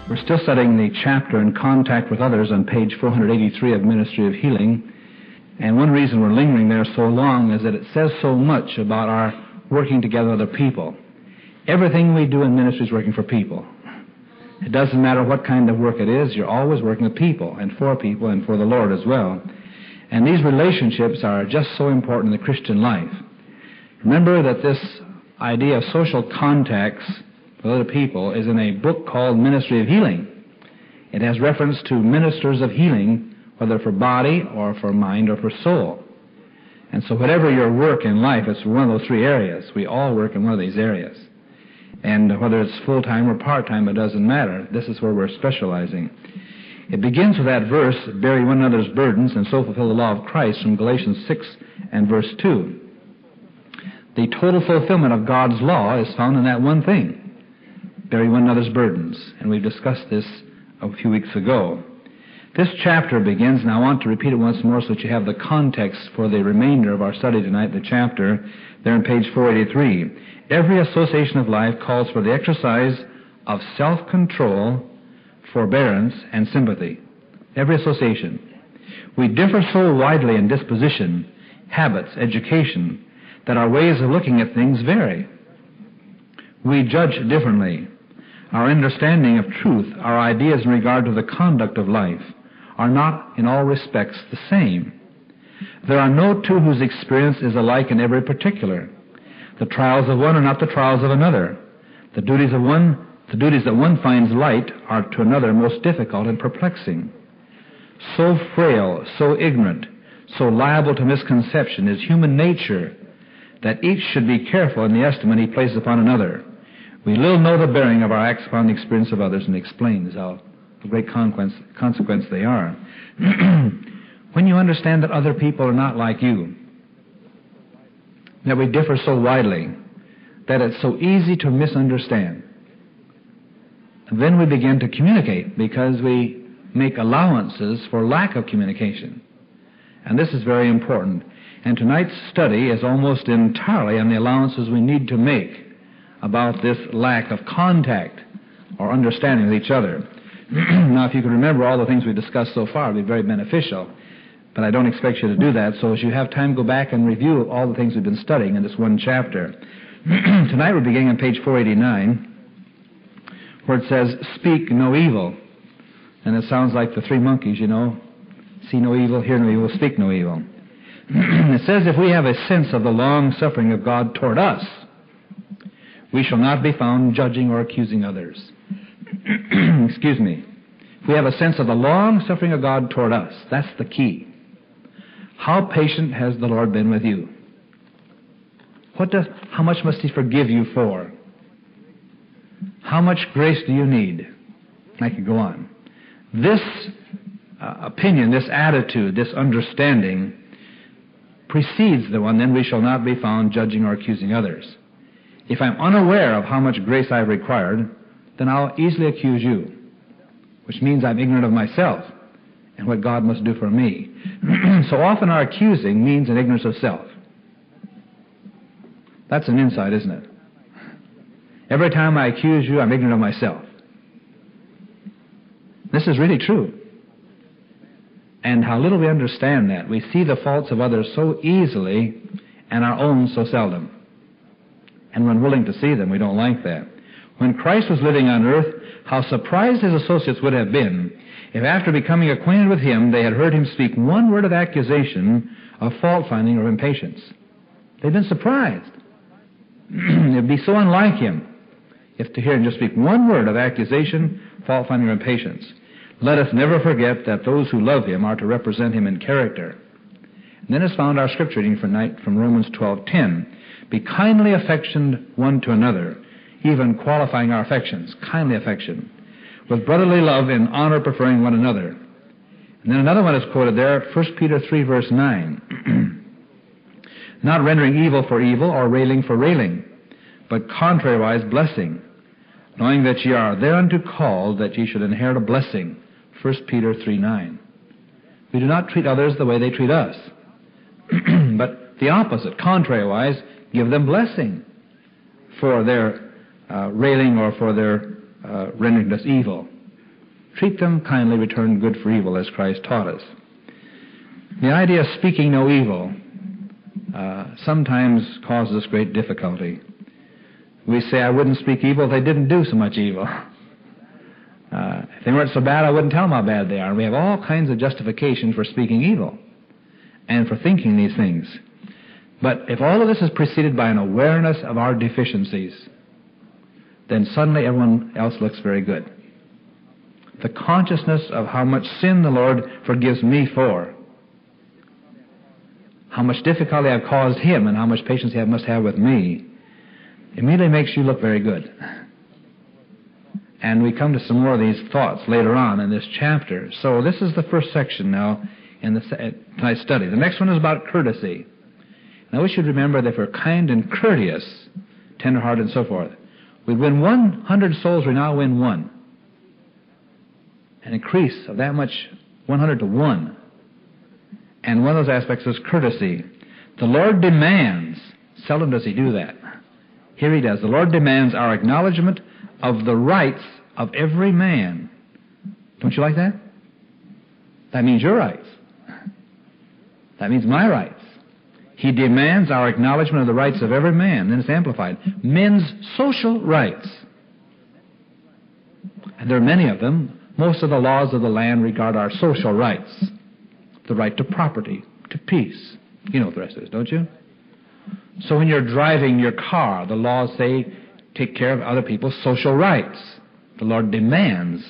We're still studying the chapter in Contact with Others on page 483 of Ministry of Healing. And one reason we're lingering there so long is that it says so much about our working together with other people. Everything we do in ministry is working for people. It doesn't matter what kind of work it is, you're always working with people and for the Lord as well. And these relationships are just so important in the Christian life. Remember that this idea of social contacts with other people is in a book called Ministry of Healing. It has reference to ministers of healing, whether for body or for mind or for soul. And so whatever your work in life, it's one of those three areas. We all work in one of these areas. And whether it's full-time or part-time, it doesn't matter. This is where we're specializing. It begins with that verse, bear one another's burdens and so fulfill the law of Christ, from Galatians 6 and verse 2. The total fulfillment of God's law is found in that one thing, bearing one another's burdens. And we've discussed this a few weeks ago. This chapter begins, and I want to repeat it once more so that you have the context for the remainder of our study tonight, the chapter, there on page 483. Every association of life calls for the exercise of self-control, forbearance, and sympathy. Every association. We differ so widely in disposition, habits, education, that our ways of looking at things vary. We judge differently. Our understanding of truth, our ideas in regard to the conduct of life, are not in all respects the same. There are no two whose experience is alike in every particular. The trials of one are not the trials of another. The duties that one finds light are to another most difficult and perplexing. So frail, so ignorant, so liable to misconception is human nature that each should be careful in the estimate he places upon another. We little know the bearing of our acts upon the experience of others, and explains how great consequence they are. When you understand that other people are not like you, that we differ so widely, that it's so easy to misunderstand, then we begin to communicate because we make allowances for lack of communication. And this is very important. And tonight's study is almost entirely on the allowances we need to make about this lack of contact or understanding with each other. Now, if you can remember all the things we've discussed so far, it would be very beneficial. But I don't expect you to do that, so as you have time, go back and review all the things we've been studying in this one chapter. Tonight we're beginning on page 489, where it says, speak no evil. And it sounds like the three monkeys, you know. See no evil, hear no evil, speak no evil. It says, if we have a sense of the long-suffering of God toward us, we shall not be found judging or accusing others. Excuse me. If we have a sense of the long-suffering of God toward us, that's the key. How patient has the Lord been with you? How much must He forgive you for? How much grace do you need? I could go on. This opinion, this attitude, this understanding precedes the one, then we shall not be found judging or accusing others. If I'm unaware of how much grace I've required, then I'll easily accuse you, which means I'm ignorant of myself and what God must do for me. So often our accusing means an ignorance of self. That's an insight, isn't it? Every time I accuse you, I'm ignorant of myself. This is really true. And how little we understand that. We see the faults of others so easily and our own so seldom. And when willing to see them, we don't like that. When Christ was living on earth, how surprised His associates would have been if after becoming acquainted with Him, they had heard Him speak one word of accusation, of fault-finding, or impatience. They'd been surprised. It would be so unlike Him if to hear Him just speak one word of accusation, fault-finding, or impatience. Let us never forget that those who love Him are to represent Him in character. And then is found our scripture reading for tonight from Romans 12:10. Be kindly affectioned one to another, even qualifying our affections, kindly affection, with brotherly love in honor preferring one another. And then another one is quoted there, 1 Peter 3, verse 9. Not rendering evil for evil or railing for railing, but contrariwise blessing, knowing that ye are thereunto called that ye should inherit a blessing. 1 Peter 3:9. We do not treat others the way they treat us, but the opposite, contrariwise, give them blessing for their railing or for their rendering us evil. Treat them kindly, return good for evil, as Christ taught us. The idea of speaking no evil sometimes causes us great difficulty. We say, I wouldn't speak evil if they didn't do so much evil. If they weren't so bad, I wouldn't tell them how bad they are. And we have all kinds of justifications for speaking evil and for thinking these things. But if all of this is preceded by an awareness of our deficiencies, then suddenly everyone else looks very good. The consciousness of how much sin the Lord forgives me for, how much difficulty I've caused Him, and how much patience He must have with me, immediately makes you look very good. And we come to some more of these thoughts later on in this chapter. So this is the first section now in tonight's study. The next one is about courtesy. Now we should remember that if we're kind and courteous, tender-hearted and so forth, we'd win 100 souls, we now win 1. An increase of that much, 100 to 1. And one of those aspects is courtesy. The Lord demands, seldom does He do that. Here He does. The Lord demands our acknowledgement of the rights of every man. Don't you like that? That means your rights. That means my rights. He demands our acknowledgement of the rights of every man. Then it's amplified. Men's social rights. And there are many of them. Most of the laws of the land regard our social rights. The right to property, to peace. You know what the rest is, don't you? So when you're driving your car, the laws say take care of other people's social rights. The Lord demands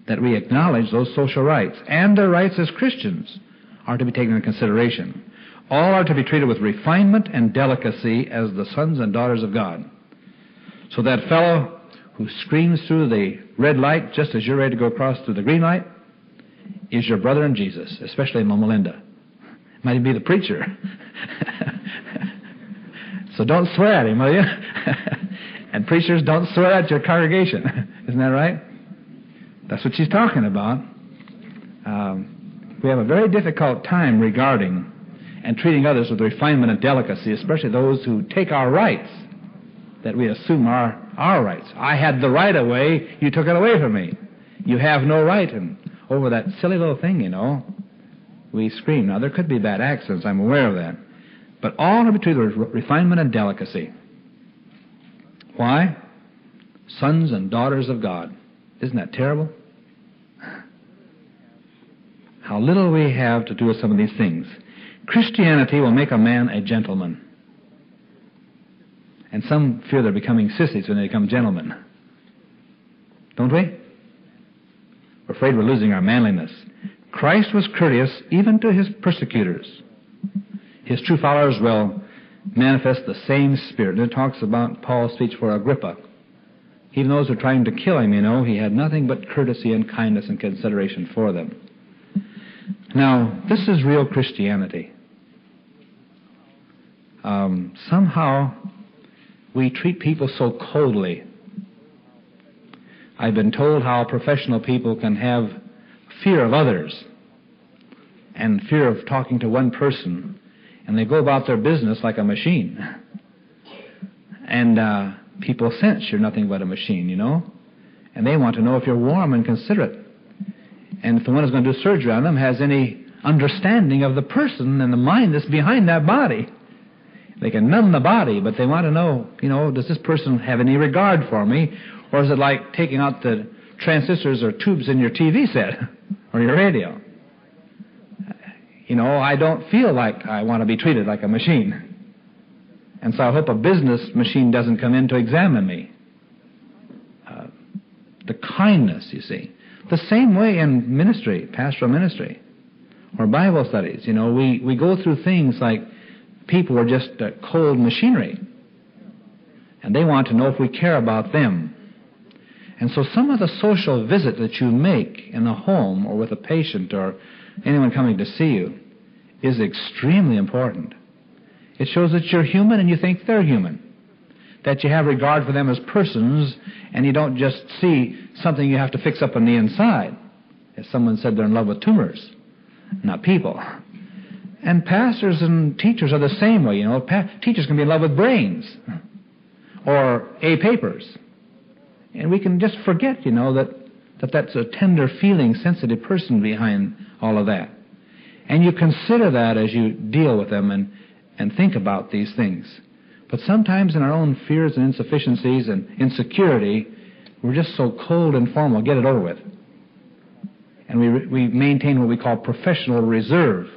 that we acknowledge those social rights. And their rights as Christians are to be taken into consideration. All are to be treated with refinement and delicacy as the sons and daughters of God. So that fellow who screams through the red light just as you're ready to go across through the green light is your brother in Jesus, especially in Loma Linda. Might even be the preacher. So don't swear at him, will you? And preachers, don't swear at your congregation. Isn't that right? That's what she's talking about. We have a very difficult time regarding and treating others with refinement and delicacy, especially those who take our rights, that we assume are our rights. I had the right away, you took it away from me. You have no right. And over that silly little thing, you know, we scream. Now, there could be bad accidents, I'm aware of that. But all are between refinement and delicacy. Why? Sons and daughters of God. Isn't that terrible? How little we have to do with some of these things. Christianity will make a man a gentleman. And some fear they're becoming sissies when they become gentlemen. Don't we? We're afraid we're losing our manliness. Christ was courteous even to His persecutors. His true followers will manifest the same spirit. And it talks about Paul's speech for Agrippa. Even those who are trying to kill him, you know, he had nothing but courtesy and kindness and consideration for them. Now, this is real Christianity. Somehow, we treat people so coldly. I've been told how professional people can have fear of others and fear of talking to one person, and they go about their business like a machine. And people sense you're nothing but a machine, you know, and they want to know if you're warm and considerate. And if the one who's going to do surgery on them has any understanding of the person and the mind that's behind that body. They can numb the body, but they want to know, you know, does this person have any regard for me? Or is it like taking out the transistors or tubes in your TV set or your radio? You know, I don't feel like I want to be treated like a machine. And so I hope a business machine doesn't come in to examine me. The kindness, you see. The same way in ministry, pastoral ministry, or Bible studies. You know, we go through things like people are just cold machinery, and they want to know if we care about them. And so some of the social visit that you make in a home or with a patient or anyone coming to see you is extremely important. It shows that you're human and you think they're human, that you have regard for them as persons and you don't just see something you have to fix up on the inside. As someone said, they're in love with tumors, not people. And pastors and teachers are the same way. You know, teachers can be in love with brains or A papers. And we can just forget, you know, that that's a tender feeling, sensitive person behind all of that. And you consider that as you deal with them and think about these things. But sometimes in our own fears and insufficiencies and insecurity, we're just so cold and formal, get it over with. And we maintain what we call professional reserve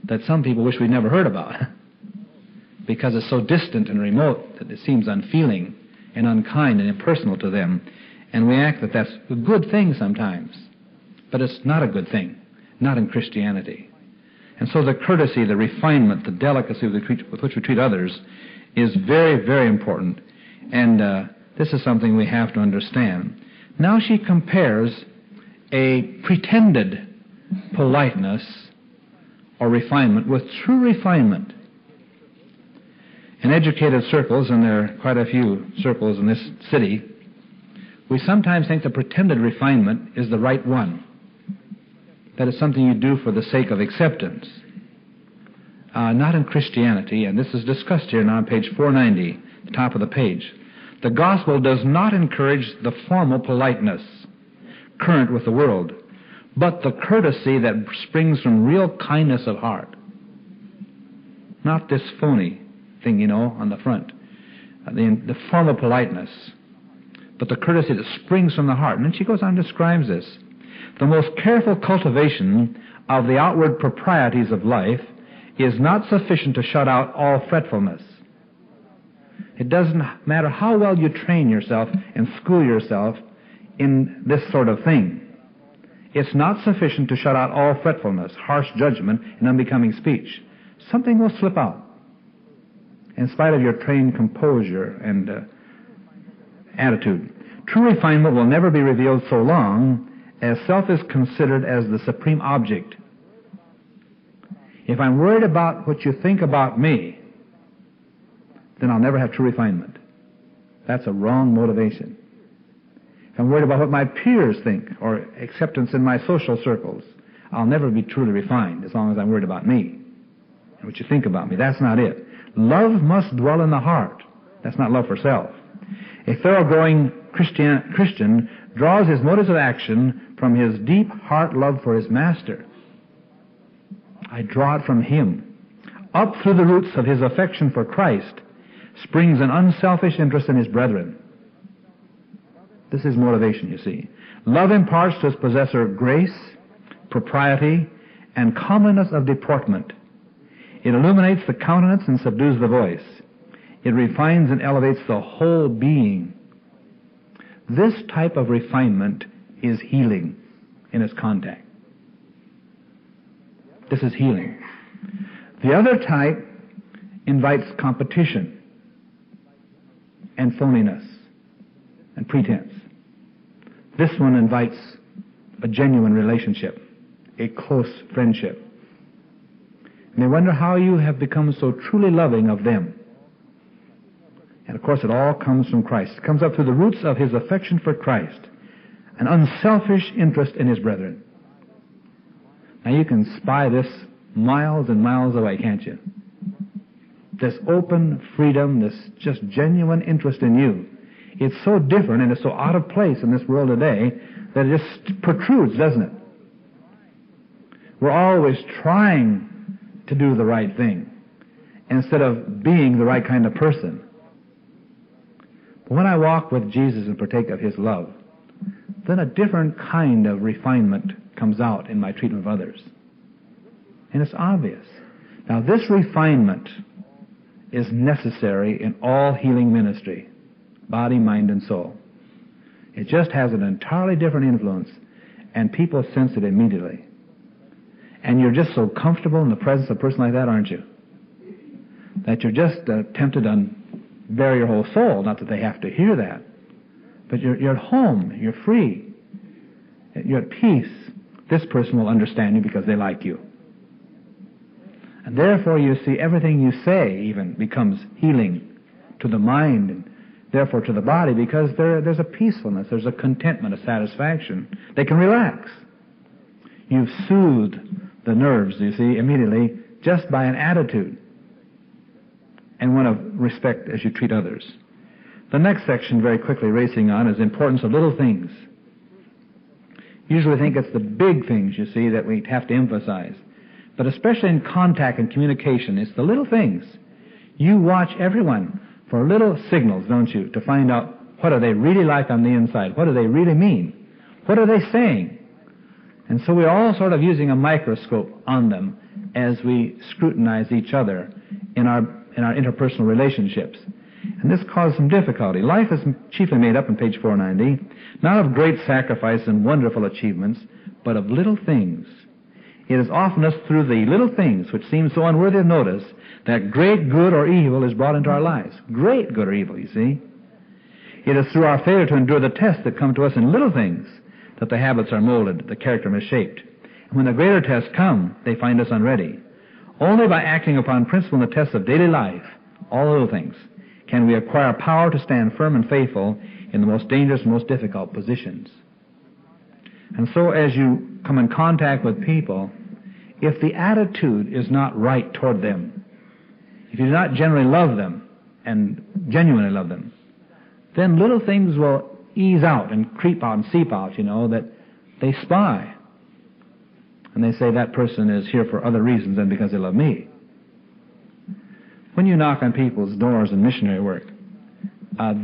that some people wish we'd never heard about because it's so distant and remote that it seems unfeeling and unkind and impersonal to them. And we act that that's a good thing sometimes. But it's not a good thing, not in Christianity. And so the courtesy, the refinement, the delicacy with which we treat others is very, very important. And this is something we have to understand. Now she compares a pretended politeness or refinement with true refinement. In educated circles, and there are quite a few circles in this city, we sometimes think the pretended refinement is the right one. That is something you do for the sake of acceptance. Not in Christianity, and this is discussed here now on page 490, the top of the page. The gospel does not encourage the formal politeness current with the world, but the courtesy that springs from real kindness of heart. Not this phony thing, on the front, the formal politeness, but the courtesy that springs from the heart. And then she goes on and describes this. The most careful cultivation of the outward proprieties of life is not sufficient to shut out all fretfulness. It doesn't matter how well you train yourself and school yourself in this sort of thing. It's not sufficient to shut out all fretfulness, harsh judgment, and unbecoming speech. Something will slip out in spite of your trained composure and attitude. True refinement will never be revealed so long as self is considered as the supreme object. If I'm worried about what you think about me, then I'll never have true refinement. That's a wrong motivation. If I'm worried about what my peers think or acceptance in my social circles, I'll never be truly refined as long as I'm worried about me and what you think about me. That's not it. Love must dwell in the heart. That's not love for self. A thoroughgoing Christian draws his motives of action from his deep heart love for his master. I draw it from him. Up through the roots of his affection for Christ springs an unselfish interest in his brethren. This is motivation, you see. Love imparts to its possessor grace, propriety, and commonness of deportment. It illuminates the countenance and subdues the voice. It refines and elevates the whole being. This type of refinement is healing in its contact. This is healing. The other type invites competition and phoniness and pretense. This one invites a genuine relationship, a close friendship. And they wonder how you have become so truly loving of them. And of course it all comes from Christ. It comes up through the roots of his affection for Christ, an unselfish interest in his brethren. Now you can spy this miles and miles away, can't you? This open freedom, this just genuine interest in you. It's so different and it's so out of place in this world today that it just protrudes, doesn't it? We're always trying to do the right thing instead of being the right kind of person. But when I walk with Jesus and partake of his love, then a different kind of refinement comes out in my treatment of others. And it's obvious. Now this refinement is necessary in all healing ministry, body, mind, and soul. It just has an entirely different influence, and people sense it immediately. And you're just so comfortable in the presence of a person like that, aren't you? That you're just tempted to bare your whole soul. Not that they have to hear that. But you're at home. You're free. You're at peace. This person will understand you because they like you. And therefore you see everything you say even becomes healing to the mind and therefore to the body, because there's a peacefulness, there's a contentment, a satisfaction. They can relax. You've soothed the nerves, you see, immediately just by an attitude and one of respect as you treat others. The next section, very quickly racing on, is the importance of little things. Usually we think it's the big things, you see, that we have to emphasize. But especially in contact and communication, it's the little things. You watch everyone for little signals, don't you, to find out what are they really like on the inside. What do they really mean? What are they saying? And so we're all sort of using a microscope on them as we scrutinize each other in our interpersonal relationships. And this causes some difficulty. Life is chiefly made up on page 490, not of great sacrifice and wonderful achievements, but of little things. It is oftenest through the little things which seem so unworthy of notice that great good or evil is brought into our lives. Great good or evil, you see. It is through our failure to endure the tests that come to us in little things that the habits are molded, the character is shaped. And when the greater tests come, they find us unready. Only by acting upon principle in the tests of daily life, all little things, can we acquire power to stand firm and faithful in the most dangerous and most difficult positions. And so as you come in contact with people, if the attitude is not right toward them, if you do not generally love them and genuinely love them, then little things will ease out and creep out and seep out, you know, that they spy. And they say that person is here for other reasons than because they love me. When you knock on people's doors in missionary work,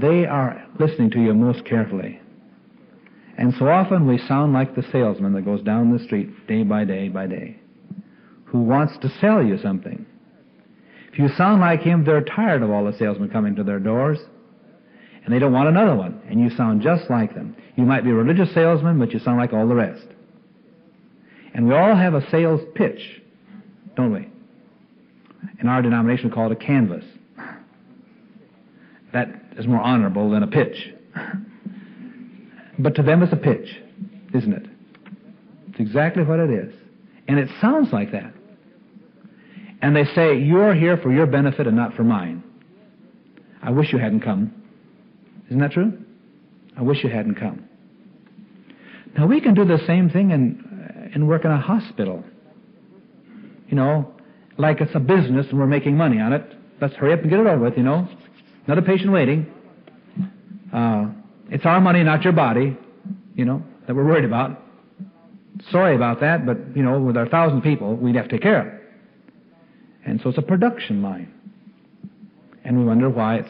they are listening to you most carefully. And so often we sound like the salesman that goes down the street day by day by day, who wants to sell you something. If you sound like him, they're tired of all the salesmen coming to their doors, and they don't want another one, and you sound just like them. You might be a religious salesman, but you sound like all the rest. And we all have a sales pitch, don't we? In our denomination, we call it a canvas. That is more honorable than a pitch. But to them it's a pitch, isn't it? It's exactly what it is. And it sounds like that. And they say, you're here for your benefit and not for mine. I wish you hadn't come. Isn't that true? I wish you hadn't come. Now we can do the same thing and work in a hospital. You know, like it's a business and we're making money on it. Let's hurry up and get it over with, you know. Another patient waiting. It's our money, not your body, you know, that we're worried about. Sorry about that, but, you know, with our 1,000 people, we'd have to take care of it. And so it's a production line. And we wonder why it's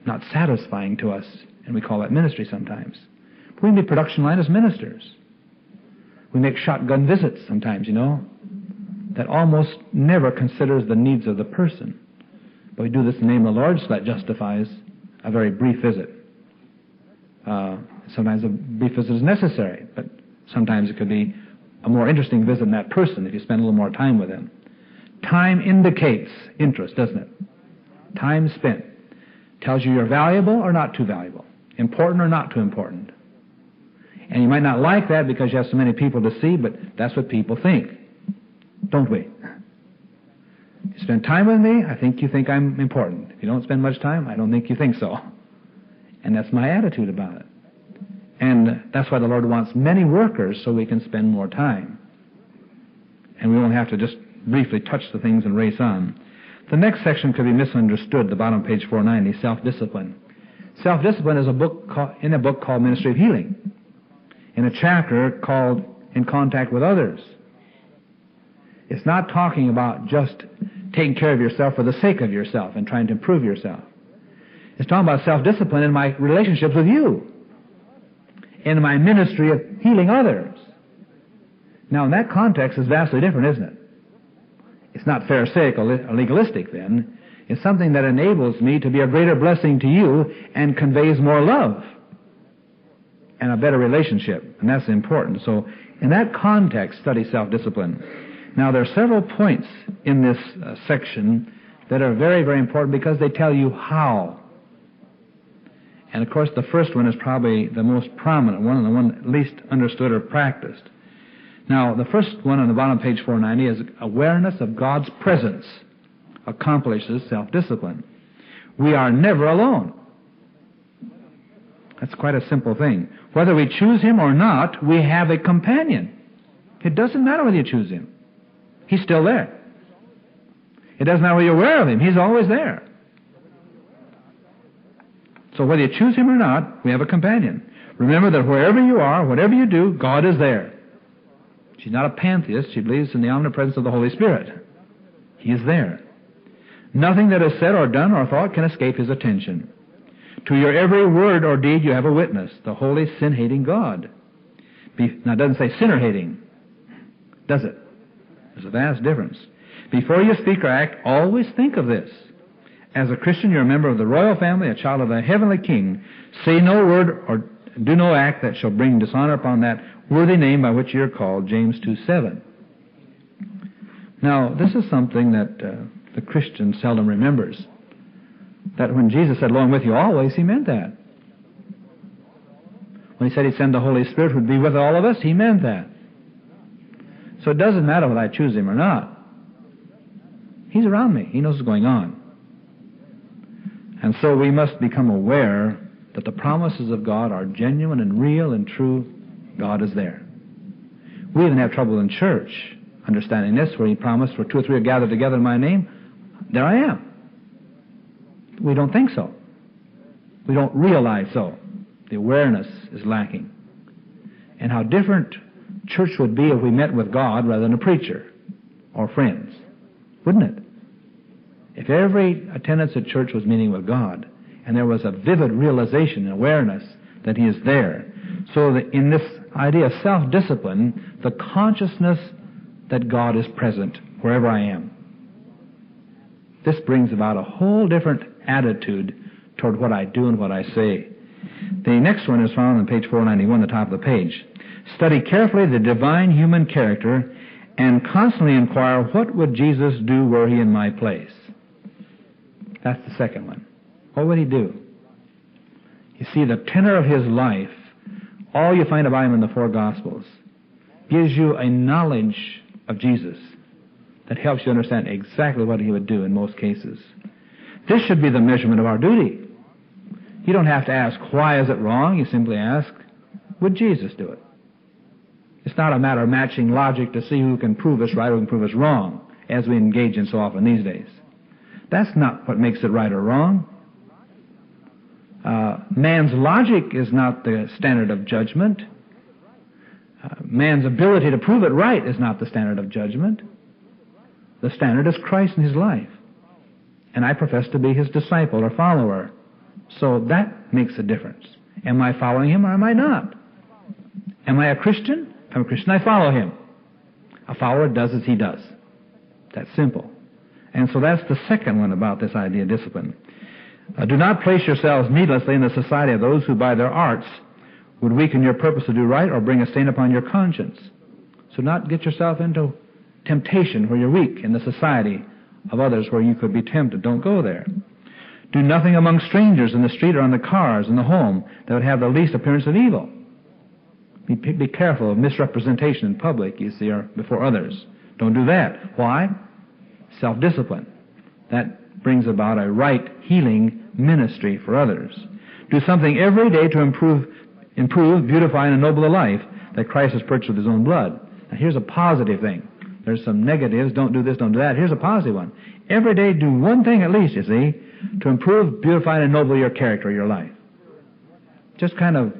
not satisfying to us, and we call that ministry sometimes. But we can be production line as ministers. We make shotgun visits sometimes, you know, that almost never considers the needs of the person. But we do this in the name of the Lord, so that justifies a very brief visit. Sometimes a brief visit is necessary, but sometimes it could be a more interesting visit than that person if you spend a little more time with him. Time indicates interest, doesn't it? Time spent tells you you're valuable or not too valuable, important or not too important. And you might not like that because you have so many people to see, but that's what people think, don't we? You spend time with me, I think you think I'm important. If you don't spend much time, I don't think you think so. And that's my attitude about it. And that's why the Lord wants many workers, so we can spend more time. And we won't have to just briefly touch the things and race on. The next section could be misunderstood, the bottom of page 490, self-discipline. Self-discipline is in a book called Ministry of Healing, in a chapter called In Contact with Others. It's not talking about just taking care of yourself for the sake of yourself and trying to improve yourself. It's talking about self-discipline in my relationships with you, in my ministry of healing others. Now, in that context, it's vastly different, isn't it? It's not pharisaical or legalistic, then. It's something that enables me to be a greater blessing to you and conveys more love and a better relationship, and that's important. So, in that context, study self-discipline. Now, there are several points in this section that are very, very important because they tell you how. And, of course, the first one is probably the most prominent one and the one least understood or practiced. Now, the first one on the bottom of page 490 is awareness of God's presence accomplishes self-discipline. We are never alone. That's quite a simple thing. Whether we choose Him or not, we have a companion. It doesn't matter whether you choose Him. He's still there. It doesn't matter whether you're aware of Him. He's always there. So whether you choose Him or not, we have a companion. Remember that wherever you are, whatever you do, God is there. She's not a pantheist. She believes in the omnipresence of the Holy Spirit. He is there. Nothing that is said or done or thought can escape His attention. To your every word or deed you have a witness, the holy, sin-hating God. Now, it doesn't say sinner-hating, does it? There's a vast difference. Before you speak or act, always think of this. As a Christian, you're a member of the royal family, a child of the heavenly King. Say no word or do no act that shall bring dishonor upon that worthy name by which you're called, James 2:7. Now, this is something that the Christian seldom remembers. That when Jesus said, "Lo, I'm with you always," He meant that. When He said He'd send the Holy Spirit who would be with all of us, He meant that. So it doesn't matter whether I choose Him or not. He's around me. He knows what's going on. And so we must become aware that the promises of God are genuine and real and true. God is there. We even have trouble in church understanding this, where He promised, "Where two or three are gathered together in My name, there I am." We don't think so. We don't realize so. The awareness is lacking. And how different church would be if we met with God rather than a preacher or friends. Wouldn't it? If every attendance at church was meeting with God, and there was a vivid realization and awareness that He is there, so that in this idea of self-discipline, the consciousness that God is present wherever I am. This brings about a whole different attitude toward what I do and what I say. The next one is found on page 491, the top of the page. Study carefully the divine human character and constantly inquire, what would Jesus do were He in my place? That's the second one. What would He do? You see, the tenor of His life, all you find about Him in the four Gospels, gives you a knowledge of Jesus that helps you understand exactly what He would do in most cases. This should be the measurement of our duty. You don't have to ask, why is it wrong? You simply ask, would Jesus do it? It's not a matter of matching logic to see who can prove us right or who can prove us wrong, as we engage in so often these days. That's not what makes it right or wrong. Man's logic is not the standard of judgment. Man's ability to prove it right is not the standard of judgment. The standard is Christ and His life. And I profess to be His disciple or follower. So that makes a difference. Am I following Him or am I not? Am I a Christian? If I'm a Christian, I follow Him. A follower does as he does. That's simple. And so that's the second one about this idea of discipline. Do not place yourselves needlessly in the society of those who by their arts would weaken your purpose to do right or bring a stain upon your conscience. So not get yourself into temptation where you're weak in the society of others where you could be tempted. Don't go there. Do nothing among strangers in the street or on the cars, in the home, that would have the least appearance of evil. Be careful of misrepresentation in public, you see, or before others. Don't do that. Why? Self-discipline. That brings about a right healing ministry for others. Do something every day to improve, beautify, and ennoble the life that Christ has purchased with His own blood. Now here's a positive thing. There's some negatives, don't do this, don't do that. Here's a positive one. Every day do one thing at least, you see, to improve, beautify, and ennoble your character, your life. Just kind of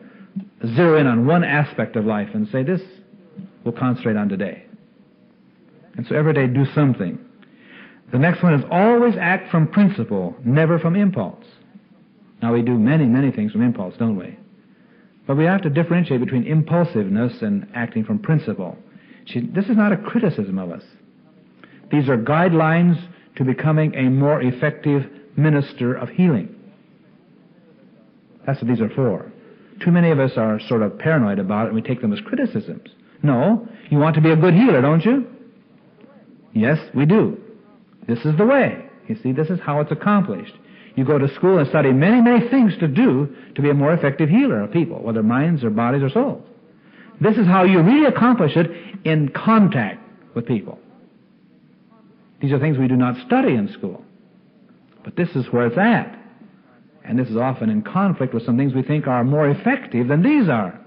zero in on one aspect of life and say, this we'll concentrate on today. And so every day do something. The next one is always act from principle, never from impulse. Now we do many, many things from impulse, don't we? But we have to differentiate between impulsiveness and acting from principle. This is not a criticism of us. These are guidelines to becoming a more effective minister of healing. That's what these are for. Too many of us are sort of paranoid about it, and we take them as criticisms. No, you want to be a good healer, don't you? Yes, we do. This is the way. You see, this is how it's accomplished. You go to school and study many, many things to do to be a more effective healer of people, whether minds or bodies or souls. This is how you really accomplish it in contact with people. These are things we do not study in school. But this is where it's at. And this is often in conflict with some things we think are more effective than these are.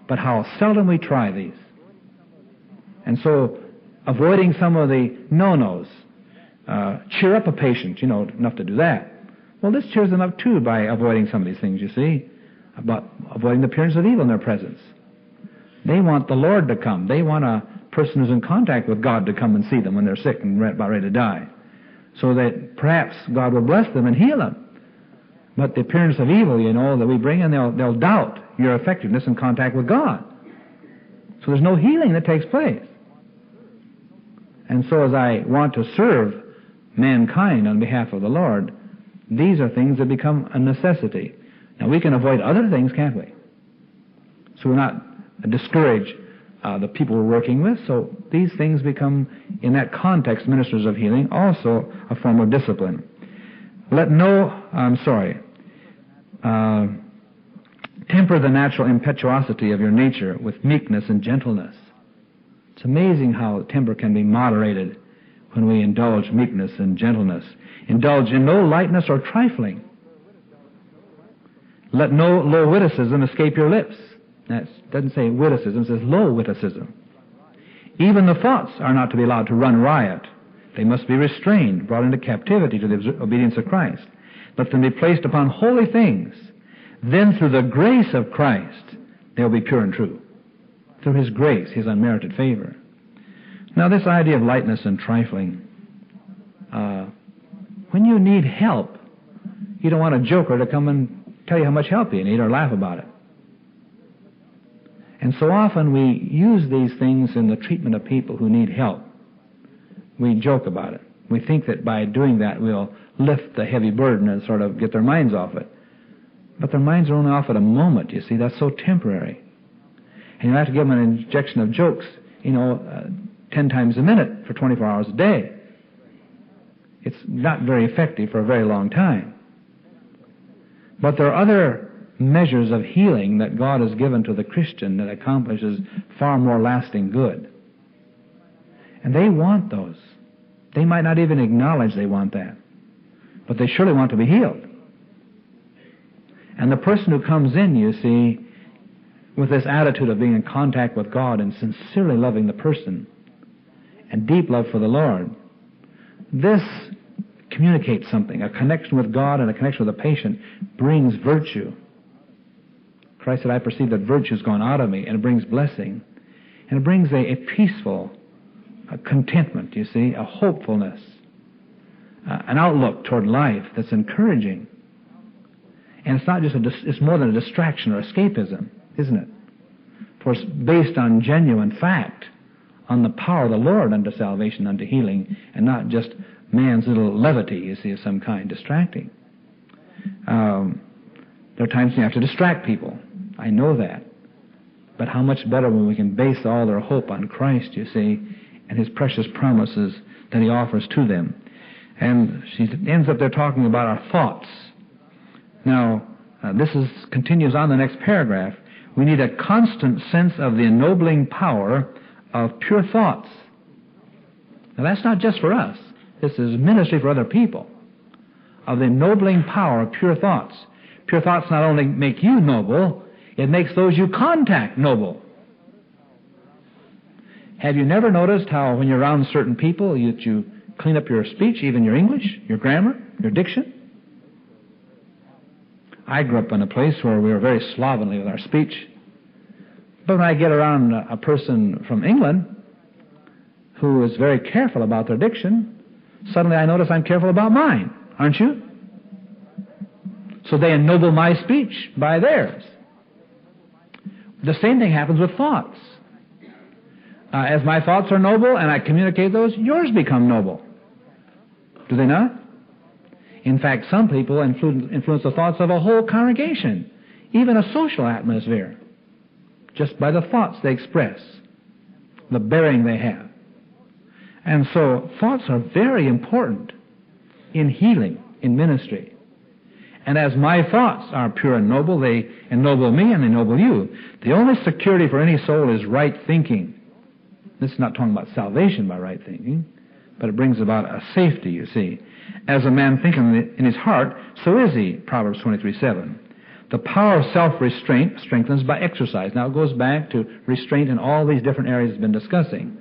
But how seldom we try these. And so, avoiding some of the no-nos. Cheer up a patient, enough to do that. Well, this cheers them up too by avoiding some of these things, you see. about avoiding the appearance of evil in their presence. They want the Lord to come. They want a person who's in contact with God to come and see them when they're sick and about ready to die, so that perhaps God will bless them and heal them. But the appearance of evil, that we bring in, they'll doubt your effectiveness in contact with God. So there's no healing that takes place. And so as I want to serve mankind on behalf of the Lord, these are things that become a necessity. Now we can avoid other things, can't we? So we're not discourage the people we're working with. So these things become, in that context, ministers of healing, also a form of discipline. Temper the natural impetuosity of your nature with meekness and gentleness. It's amazing how temper can be moderated when we indulge meekness and gentleness. Indulge in no lightness or trifling. Let no low witticism escape your lips. That doesn't say witticism, it says low witticism. Even the thoughts are not to be allowed to run riot. They must be restrained, brought into captivity to the obedience of Christ. Let them be placed upon holy things. Then through the grace of Christ, they'll be pure and true. Through His grace, His unmerited favor. Now this idea of lightness and trifling, when you need help, you don't want a joker to come and tell you how much help you need or laugh about it. And so often we use these things in the treatment of people who need help. We joke about it. We think that by doing that we'll lift the heavy burden and sort of get their minds off it. But their minds are only off at a moment, you see. That's so temporary. And you have to give them an injection of jokes, 10 times a minute for 24 hours a day. It's not very effective for a very long time. But there are other measures of healing that God has given to the Christian that accomplishes far more lasting good. And they want those. They might not even acknowledge they want that, but they surely want to be healed. And the person who comes in, you see, with this attitude of being in contact with God and sincerely loving the person and deep love for the Lord, this communicates something. A connection with God and a connection with the patient brings virtue. Christ said, I perceive that virtue has gone out of me, and it brings blessing. And it brings a peaceful contentment, you see, a hopefulness, an outlook toward life that's encouraging. And it's not just it's more than a distraction or escapism, isn't it? For it's based on genuine fact, on the power of the Lord unto salvation, unto healing, and not just man's little levity, you see, of some kind, distracting. There are times when you have to distract people. I know that. But how much better when we can base all their hope on Christ, you see, and His precious promises that He offers to them. And she ends up there talking about our thoughts. Now, this continues on the next paragraph. We need a constant sense of the ennobling power of pure thoughts. Now, that's not just for us. This is ministry for other people. Of the ennobling power of pure thoughts. Pure thoughts not only make you noble, it makes those you contact noble. Have you never noticed how when you're around certain people you clean up your speech, even your English, your grammar, your diction? I grew up in a place where we were very slovenly with our speech. But when I get around a person from England who is very careful about their diction, suddenly I notice I'm careful about mine, aren't you? So they ennoble my speech by theirs. The same thing happens with thoughts. As my thoughts are noble and I communicate those, yours become noble. Do they not? In fact, some people influence the thoughts of a whole congregation, even a social atmosphere, just by the thoughts they express, the bearing they have. And so thoughts are very important in healing, in ministry. And as my thoughts are pure and noble, they ennoble me and they ennoble you. The only security for any soul is right thinking. This is not talking about salvation by right thinking, but it brings about a safety, you see. As a man thinketh in his heart, so is he, Proverbs 23:7. The power of self-restraint strengthens by exercise. Now it goes back to restraint in all these different areas we've been discussing.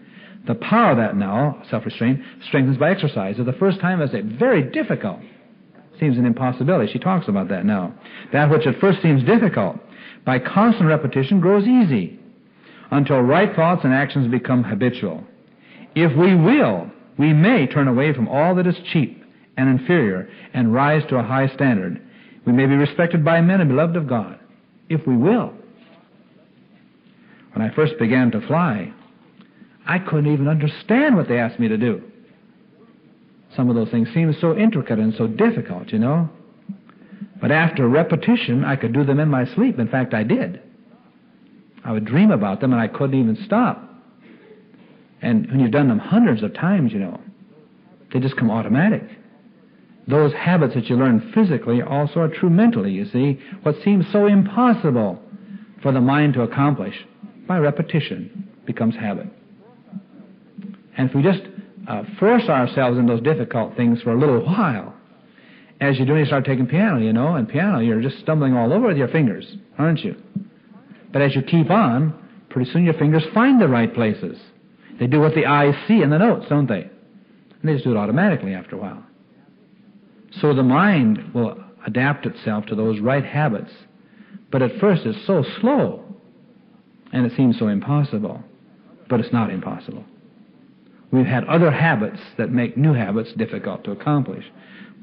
The power of that now, self-restraint, strengthens by exercise. At the first time, it's very difficult. Seems an impossibility. She talks about that now. That which at first seems difficult by constant repetition, grows easy, until right thoughts and actions become habitual. If we will, we may turn away from all that is cheap and inferior and rise to a high standard. We may be respected by men and beloved of God, if we will. When I first began to fly, I couldn't even understand what they asked me to do. Some of those things seemed so intricate and so difficult, you know. But after repetition, I could do them in my sleep. In fact, I did. I would dream about them, and I couldn't even stop. And when you've done them hundreds of times, you know, they just come automatic. Those habits that you learn physically also are true mentally, you see. What seems so impossible for the mind to accomplish, by repetition, becomes habit. And if we just force ourselves in those difficult things for a little while, as you do when you start taking piano, you know, and piano, you're just stumbling all over with your fingers, aren't you? But as you keep on, pretty soon your fingers find the right places. They do what the eyes see in the notes, don't they? And they just do it automatically after a while. So the mind will adapt itself to those right habits. But at first it's so slow, and it seems so impossible. But it's not impossible. We've had other habits that make new habits difficult to accomplish.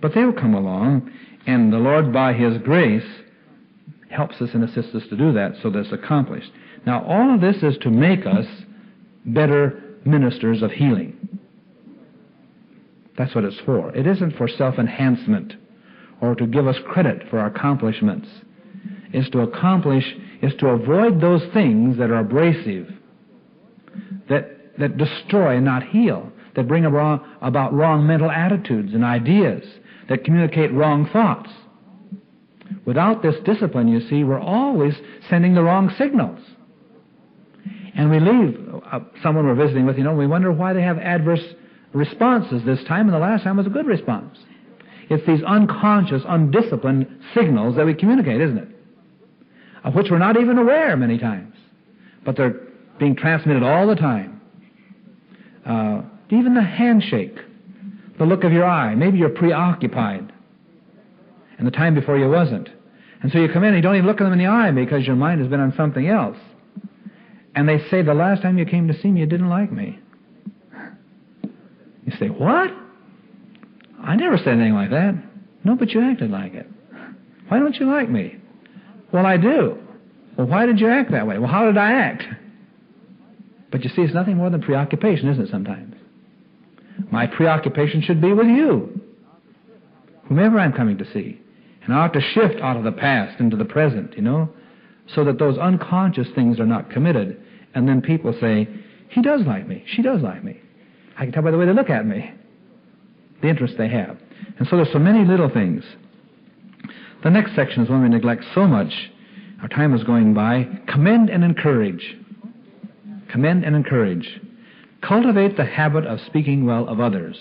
But they'll come along, and the Lord, by His grace, helps us and assists us to do that so that it's accomplished. Now, all of this is to make us better ministers of healing. That's what it's for. It isn't for self-enhancement or to give us credit for our accomplishments. It's to avoid those things that are abrasive, that destroy and not heal, that bring about wrong mental attitudes and ideas, that communicate wrong thoughts. Without this discipline, you see, we're always sending the wrong signals. And we leave someone we're visiting with, you know, we wonder why they have adverse responses this time, and the last time was a good response. It's these unconscious, undisciplined signals that we communicate, isn't it? Of which we're not even aware many times. But they're being transmitted all the time. Even the handshake, the look of your eye. Maybe you're preoccupied, and the time before you wasn't. And so you come in and you don't even look at them in the eye because your mind has been on something else. And they say, the last time you came to see me, you didn't like me. You say, what? I never said anything like that. No, but you acted like it. Why don't you like me? Well, I do. Well, why did you act that way? Well, how did I act? But you see, it's nothing more than preoccupation, isn't it, sometimes? My preoccupation should be with you, whomever I'm coming to see. And I ought to shift out of the past into the present, you know, so that those unconscious things are not committed. And then people say, he does like me, she does like me. I can tell by the way they look at me, the interest they have. And so there's so many little things. The next section is one we neglect so much. Our time is going by. Commend and encourage. Commend and encourage. Cultivate the habit of speaking well of others.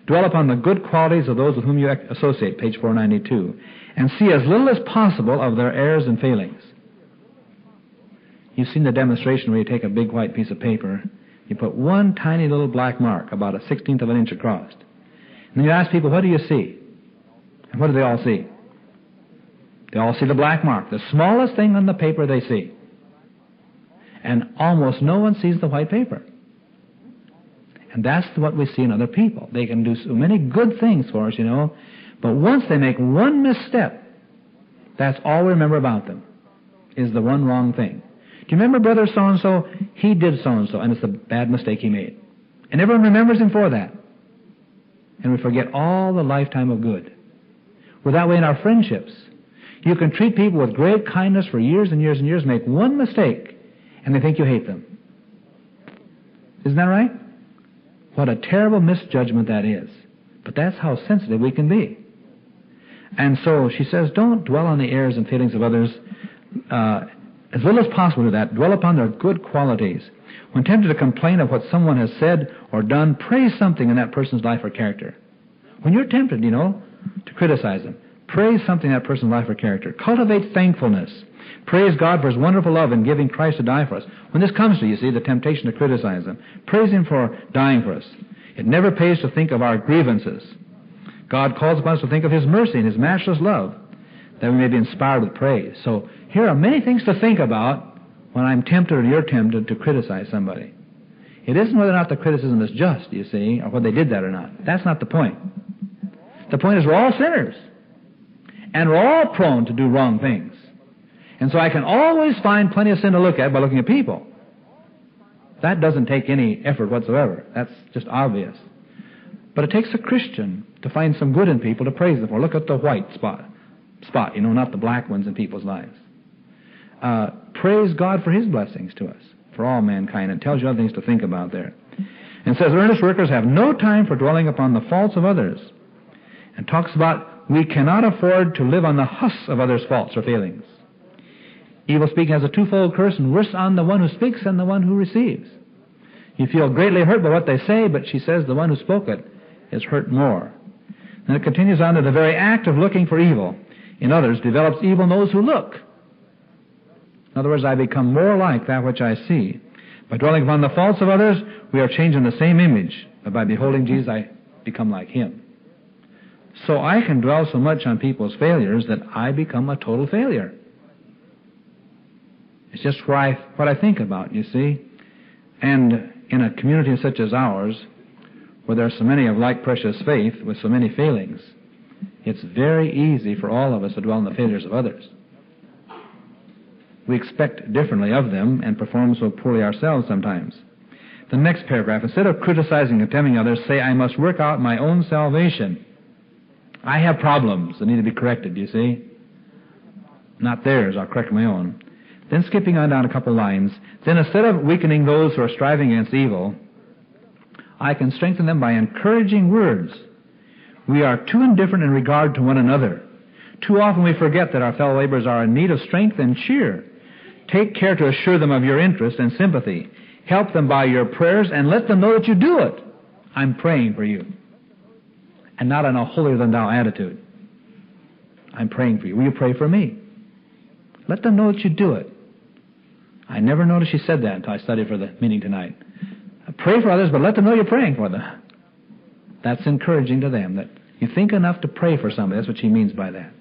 Dwell upon the good qualities of those with whom you associate, page 492, and see as little as possible of their errors and failings. You've seen the demonstration where you take a big white piece of paper, you put one tiny little black mark about a 16th of an inch across, and then you ask people, what do you see? And what do they all see? They all see the black mark, the smallest thing on the paper they see. And almost no one sees the white paper. And that's what we see in other people. They can do so many good things for us, you know, but once they make one misstep, that's all we remember about them, is the one wrong thing. Do you remember brother so-and-so? He did so-and-so, and it's the bad mistake he made. And everyone remembers him for that. And we forget all the lifetime of good. We're that way in our friendships. You can treat people with great kindness for years and years and years, make one mistake, and they think you hate them. Isn't that right? What a terrible misjudgment that is. But that's how sensitive we can be. And so she says, don't dwell on the errors and failings of others. As little as possible do that. Dwell upon their good qualities. When tempted to complain of what someone has said or done, praise something in that person's life or character. When you're tempted, you know, to criticize them, praise something in that person's life or character. Cultivate thankfulness. Praise God for His wonderful love in giving Christ to die for us. When this comes to you, see, the temptation to criticize Him, praise Him for dying for us. It never pays to think of our grievances. God calls upon us to think of His mercy and His matchless love. that we may be inspired with praise. So here are many things to think about when I'm tempted or you're tempted to criticize somebody. It isn't whether or not the criticism is just, you see, or whether they did that or not. That's not the point. The point is we're all sinners, and we're all prone to do wrong things. And so I can always find plenty of sin to look at by looking at people. That doesn't take any effort whatsoever. That's just obvious. But it takes a Christian to find some good in people to praise them for. Look at the white spot, not the black ones in people's lives. Praise God for His blessings to us, for all mankind. It tells you other things to think about there. And says, earnest workers have no time for dwelling upon the faults of others. And talks about we cannot afford to live on the husks of others' faults or failings. Evil speaking has a twofold curse, and worse on the one who speaks than the one who receives. You feel greatly hurt by what they say, but she says the one who spoke it is hurt more. And it continues on to the very act of looking for evil in others develops evil in those who look. In other words, I become more like that which I see. By dwelling upon the faults of others, we are changed in the same image. But by beholding Jesus, I become like Him. So I can dwell so much on people's failures that I become a total failure. It's just what I think about, you see. And in a community such as ours, where there are so many of like precious faith with so many failings, it's very easy for all of us to dwell on the failures of others. We expect differently of them and perform so poorly ourselves sometimes. The next paragraph, instead of criticizing and condemning others, say, I must work out my own salvation. I have problems that need to be corrected, you see. Not theirs, I'll correct my own. Then skipping on down a couple lines, then instead of weakening those who are striving against evil, I can strengthen them by encouraging words. We are too indifferent in regard to one another. Too often we forget that our fellow laborers are in need of strength and cheer. Take care to assure them of your interest and sympathy. Help them by your prayers and let them know that you do it. I'm praying for you. And not in a holier-than-thou attitude. I'm praying for you. Will you pray for me? Let them know that you do it. I never noticed she said that until I studied for the meeting tonight. Pray for others, but let them know you're praying for them. That's encouraging to them, that you think enough to pray for somebody. That's what she means by that.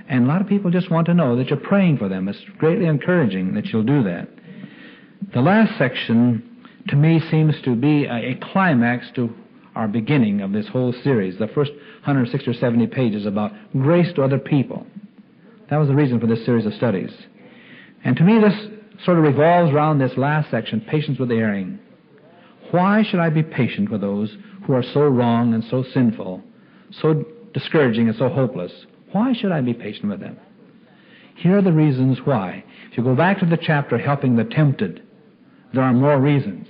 And a lot of people just want to know that you're praying for them. It's greatly encouraging that you'll do that. The last section, to me, seems to be a climax to our beginning of this whole series. The first 160 or 70 pages about grace to other people. That was the reason for this series of studies. And to me, this sort of revolves around this last section, patience with the erring. Why should I be patient with those who are so wrong and so sinful, so discouraging and so hopeless? Why should I be patient with them? Here are the reasons why. If you go back to the chapter, Helping the Tempted, there are more reasons.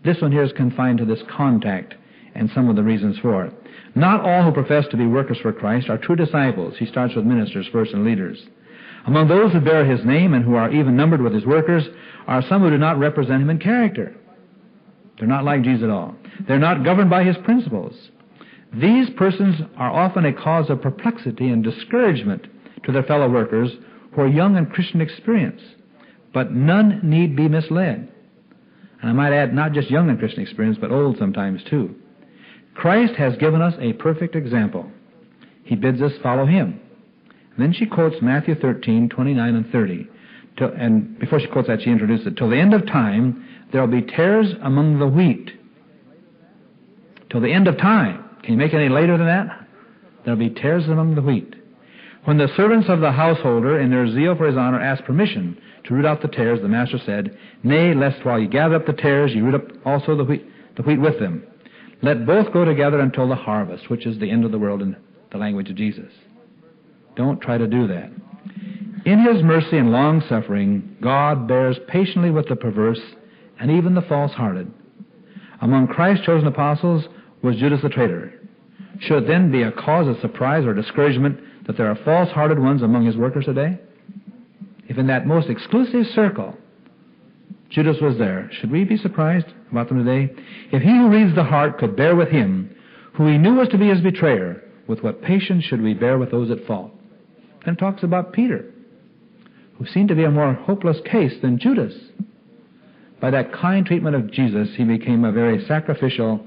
This one here is confined to this contact and some of the reasons for it. Not all who profess to be workers for Christ are true disciples. He starts with ministers first and leaders. Among those who bear His name and who are even numbered with His workers are some who do not represent Him in character. They're not like Jesus at all. They're not governed by His principles. These persons are often a cause of perplexity and discouragement to their fellow workers who are young in Christian experience. But none need be misled. And I might add, not just young in Christian experience, but old sometimes too. Christ has given us a perfect example. He bids us follow Him. And then she quotes Matthew 13, 29 and 30. And before she quotes that, she introduces it. Till the end of time, there will be tares among the wheat. Till the end of time. Can you make it any later than that? There will be tares among the wheat. When the servants of the householder, in their zeal for his honor, asked permission to root out the tares, the master said, Nay, lest while you gather up the tares, you root up also the wheat with them. Let both go together until the harvest, which is the end of the world in the language of Jesus. Don't try to do that. In His mercy and long-suffering, God bears patiently with the perverse and even the false-hearted. Among Christ's chosen apostles was Judas the traitor. Should it then be a cause of surprise or discouragement that there are false-hearted ones among His workers today? If in that most exclusive circle Judas was there, should we be surprised about them today? If he who reads the heart could bear with him, who he knew was to be his betrayer, with what patience should we bear with those at fault? Then it talks about Peter, who seemed to be a more hopeless case than Judas. By that kind treatment of Jesus, he became a very sacrificial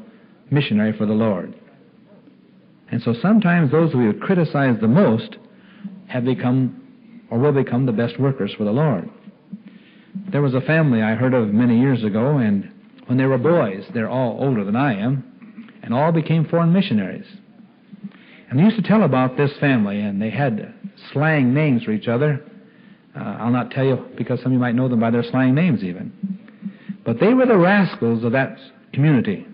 missionary for the Lord. And so sometimes those we would criticize the most have become or will become the best workers for the Lord. There was a family I heard of many years ago, and when they were boys, they're all older than I am, and all became foreign missionaries. And they used to tell about this family, and they had slang names for each other. I'll not tell you because some of you might know them by their slang names even. But they were the rascals of that community.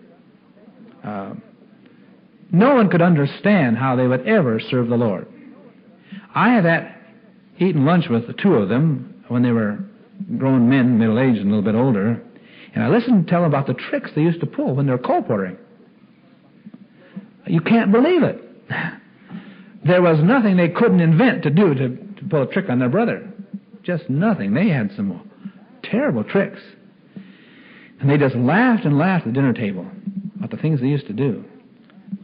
No one could understand how they would ever serve the Lord. I had eaten lunch with the two of them when they were grown men, middle-aged and a little bit older, and I listened to tell them about the tricks they used to pull when they were colporteuring. You can't believe it. There was nothing they couldn't invent to do to pull a trick on their brother. Just nothing. They had some terrible tricks. And they just laughed and laughed at the dinner table about the things they used to do.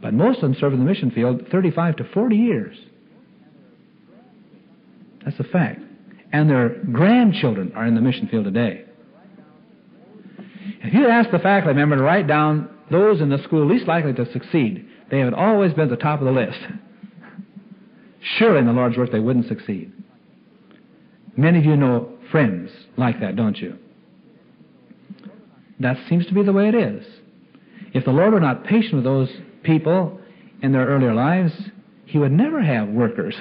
But most of them served in the mission field 35 to 40 years. That's a fact. And their grandchildren are in the mission field today. If you ask the faculty member to write down those in the school least likely to succeed, they have always been at the top of the list. Surely in the Lord's work they wouldn't succeed. Many of you know friends like that, don't you? That seems to be the way it is. If the Lord were not patient with those people in their earlier lives, He would never have workers.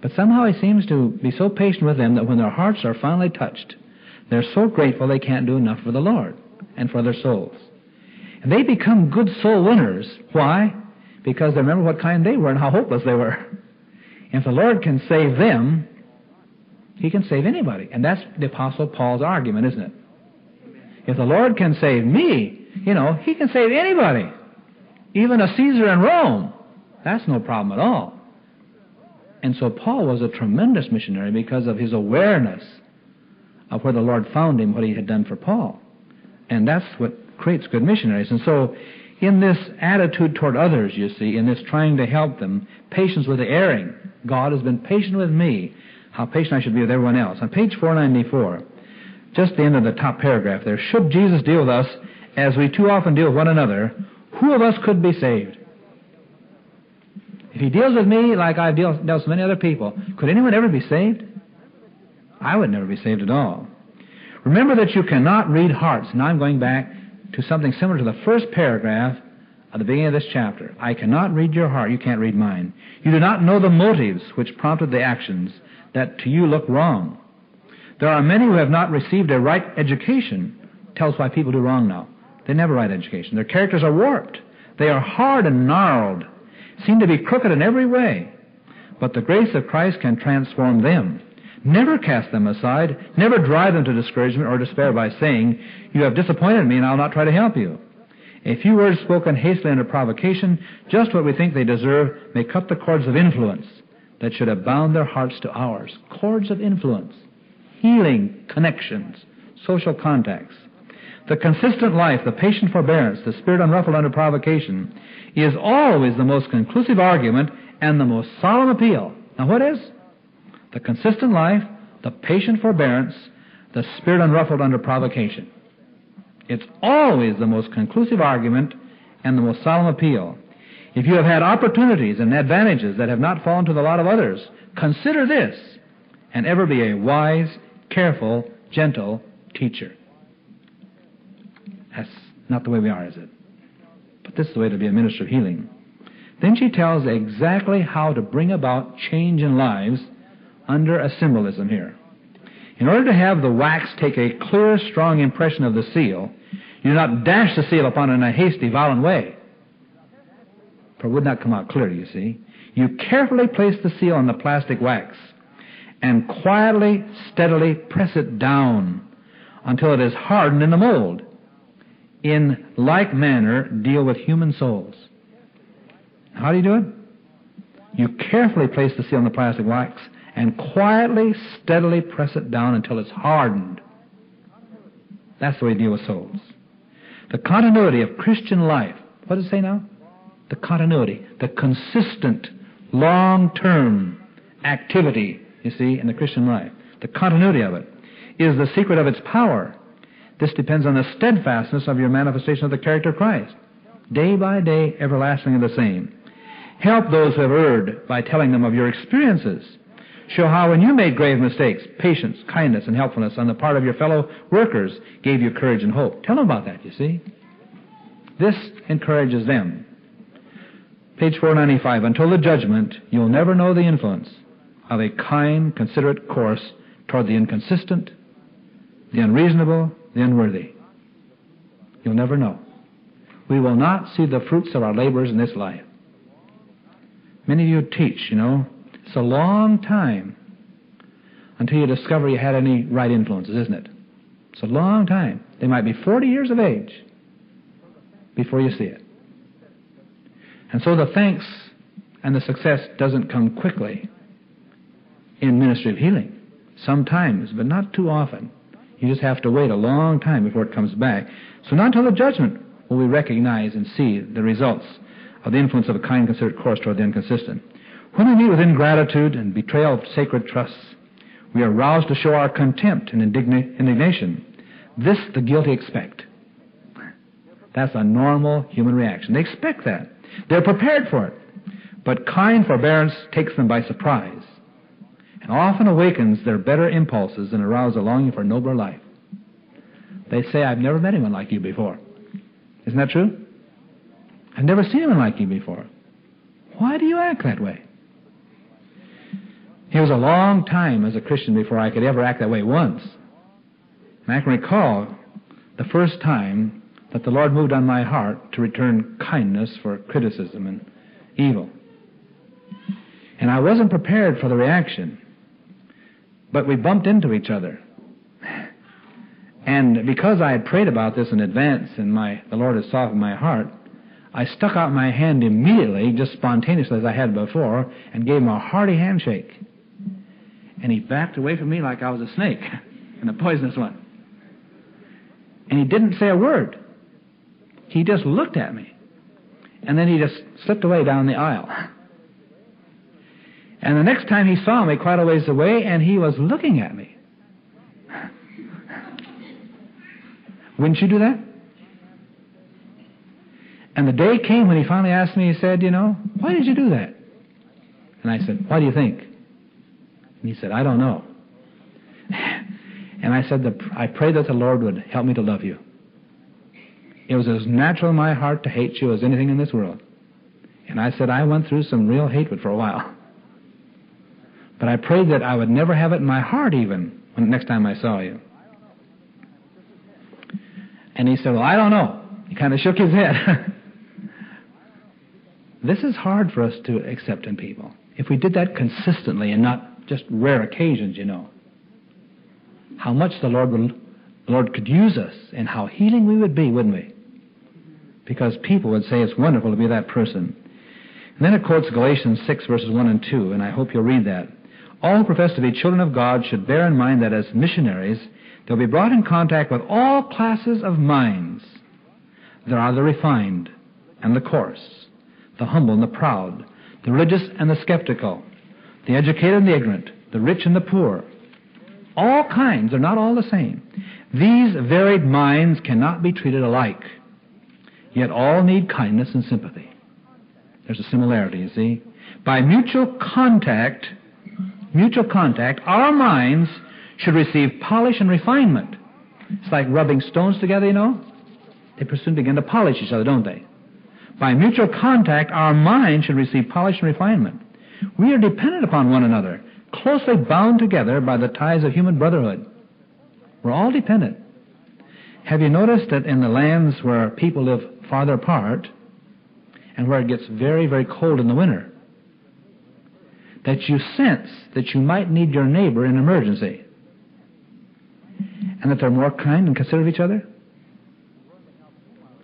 But somehow He seems to be so patient with them that when their hearts are finally touched, they're so grateful they can't do enough for the Lord and for their souls. And they become good soul winners. Why? Because they remember what kind they were and how hopeless they were. If the Lord can save them, He can save anybody. And that's the Apostle Paul's argument, isn't it? If the Lord can save me, He can save anybody. Even a Caesar in Rome. That's no problem at all. And so Paul was a tremendous missionary because of his awareness of where the Lord found him, what He had done for Paul. And that's what creates good missionaries. And so in this attitude toward others, you see, in this trying to help them, patience with the erring, God has been patient with me. How patient I should be with everyone else. On page 494, just the end of the top paragraph there, should Jesus deal with us as we too often deal with one another, who of us could be saved? If He deals with me like I've dealt with many other people, could anyone ever be saved? I would never be saved at all. Remember that you cannot read hearts. Now I'm going back to something similar to the first paragraph at the beginning of this chapter. I cannot read your heart. You can't read mine. You do not know the motives which prompted the actions that to you look wrong. There are many who have not received a right education. Tells why people do wrong now. They never right education. Their characters are warped. They are hard and gnarled, seem to be crooked in every way. But the grace of Christ can transform them. Never cast them aside. Never drive them to discouragement or despair by saying, you have disappointed me and I'll not try to help you. A few words spoken hastily under provocation, just what we think they deserve, may cut the cords of influence that should have bound their hearts to ours. Cords of influence, healing connections, social contacts. The consistent life, the patient forbearance, the spirit unruffled under provocation is always the most conclusive argument and the most solemn appeal. Now what is? The consistent life, the patient forbearance, the spirit unruffled under provocation. It's always the most conclusive argument and the most solemn appeal. If you have had opportunities and advantages that have not fallen to the lot of others, consider this and ever be a wise, careful, gentle teacher. That's not the way we are, is it? But this is the way to be a minister of healing. Then she tells exactly how to bring about change in lives under a symbolism here. In order to have the wax take a clear, strong impression of the seal, you do not dash the seal upon it in a hasty, violent way, for it would not come out clear, you see. You carefully place the seal on the plastic wax and quietly, steadily press it down until it is hardened in the mold. In like manner, deal with human souls. How do you do it? You carefully place the seal on the plastic wax and quietly, steadily press it down until it's hardened. That's the way you deal with souls. The continuity of Christian life. What does it say now? The continuity, the consistent, long-term activity, you see, in the Christian life. The continuity of it is the secret of its power. This depends on the steadfastness of your manifestation of the character of Christ. Day by day, everlastingly the same. Help those who have erred by telling them of your experiences. Show how when you made grave mistakes, patience, kindness, and helpfulness on the part of your fellow workers gave you courage and hope. Tell them about that, you see. This encourages them. Page 495, until the judgment, you'll never know the influence of a kind, considerate course toward the inconsistent, the unreasonable, the unworthy. You'll never know. We will not see the fruits of our labors in this life. Many of you teach, it's a long time until you discover you had any right influences, isn't it? It's a long time. They might be 40 years of age before you see it. And so the thanks and the success doesn't come quickly in ministry of healing. Sometimes, but not too often. You just have to wait a long time before it comes back. So not until the judgment will we recognize and see the results of the influence of a kind, considerate course toward the inconsistent. When we meet with ingratitude and betrayal of sacred trusts, we are roused to show our contempt and indignation. This the guilty expect. That's a normal human reaction. They expect that. They're prepared for it. But kind forbearance takes them by surprise and often awakens their better impulses and arouses a longing for a nobler life. They say, I've never met anyone like you before. Isn't that true? I've never seen anyone like you before. Why do you act that way? It was a long time as a Christian before I could ever act that way once. And I can recall the first time that the Lord moved on my heart to return kindness for criticism and evil. And I wasn't prepared for the reaction, but we bumped into each other. And because I had prayed about this in advance and the Lord had softened my heart, I stuck out my hand immediately, just spontaneously as I had before, and gave him a hearty handshake. And he backed away from me like I was a snake and a poisonous one. And he didn't say a word. He just looked at me. And then he just slipped away down the aisle. And the next time he saw me quite a ways away, and he was looking at me. Wouldn't you do that? And the day came when he finally asked me, he said, why did you do that? And I said, why do you think? And he said, I don't know. And I said, I prayed that the Lord would help me to love you. It was as natural in my heart to hate you as anything in this world. And I said, I went through some real hatred for a while. But I prayed that I would never have it in my heart even when next time I saw you. And he said, well, I don't know. He kind of shook his head. This is hard for us to accept in people. If we did that consistently and not just rare occasions, how much the Lord could use us and how healing we would be, wouldn't we? Because people would say it's wonderful to be that person. And then it quotes Galatians 6, verses 1 and 2, and I hope you'll read that. All who profess to be children of God should bear in mind that as missionaries, they'll be brought in contact with all classes of minds. There are the refined and the coarse, the humble and the proud, the religious and the skeptical, the educated and the ignorant, the rich and the poor. All kinds are not all the same. These varied minds cannot be treated alike, yet all need kindness and sympathy. There's a similarity, you see. By mutual contact, our minds should receive polish and refinement. It's like rubbing stones together, They soon begin to polish each other, don't they? By mutual contact, our minds should receive polish and refinement. We are dependent upon one another, closely bound together by the ties of human brotherhood. We're all dependent. Have you noticed that in the lands where people live farther apart and where it gets very, very cold in the winter, that you sense that you might need your neighbor in an emergency and that they're more kind and considerate of each other?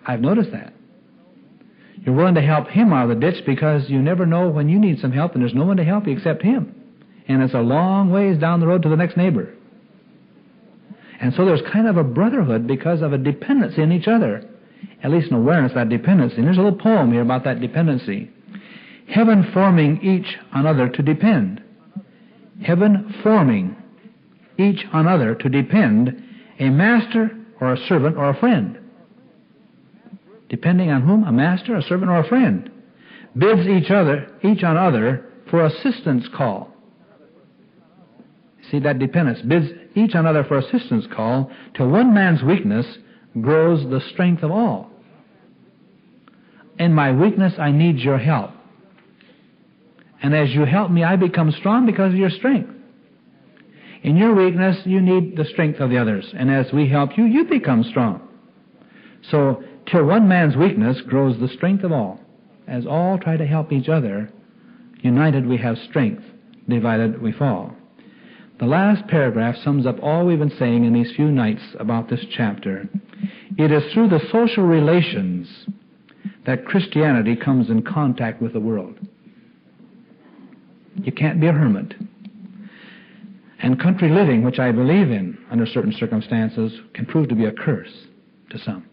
I've noticed that. You're willing to help him out of the ditch because you never know when you need some help and there's no one to help you except him. And it's a long ways down the road to the next neighbor. And so there's kind of a brotherhood because of a dependency on each other, at least an awareness of that dependency. And there's a little poem here about that dependency. Heaven forming each on other to depend. Heaven forming each on other to depend, a master or a servant or a friend. Depending on whom? A master, a servant, or a friend. bids each on other for assistance call. See, that dependence bids each on other for assistance call till one man's weakness grows the strength of all. In my weakness, I need your help. And as you help me, I become strong because of your strength. In your weakness, you need the strength of the others. And as we help you, you become strong. So, till one man's weakness grows the strength of all. As all try to help each other, united we have strength, divided we fall. The last paragraph sums up all we've been saying in these few nights about this chapter. It is through the social relations that Christianity comes in contact with the world. You can't be a hermit. And country living, which I believe in under certain circumstances, can prove to be a curse to some,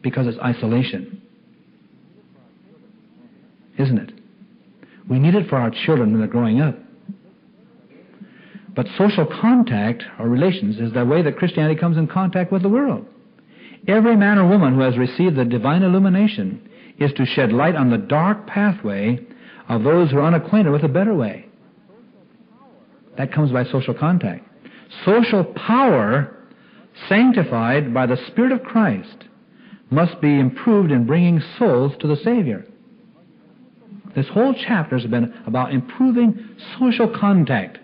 because it's isolation. Isn't it? We need it for our children when they're growing up. But social contact or relations is the way that Christianity comes in contact with the world. Every man or woman who has received the divine illumination is to shed light on the dark pathway of those who are unacquainted with a better way. That comes by social contact. Social power, sanctified by the Spirit of Christ, must be improved in bringing souls to the Savior. This whole chapter has been about improving social contact,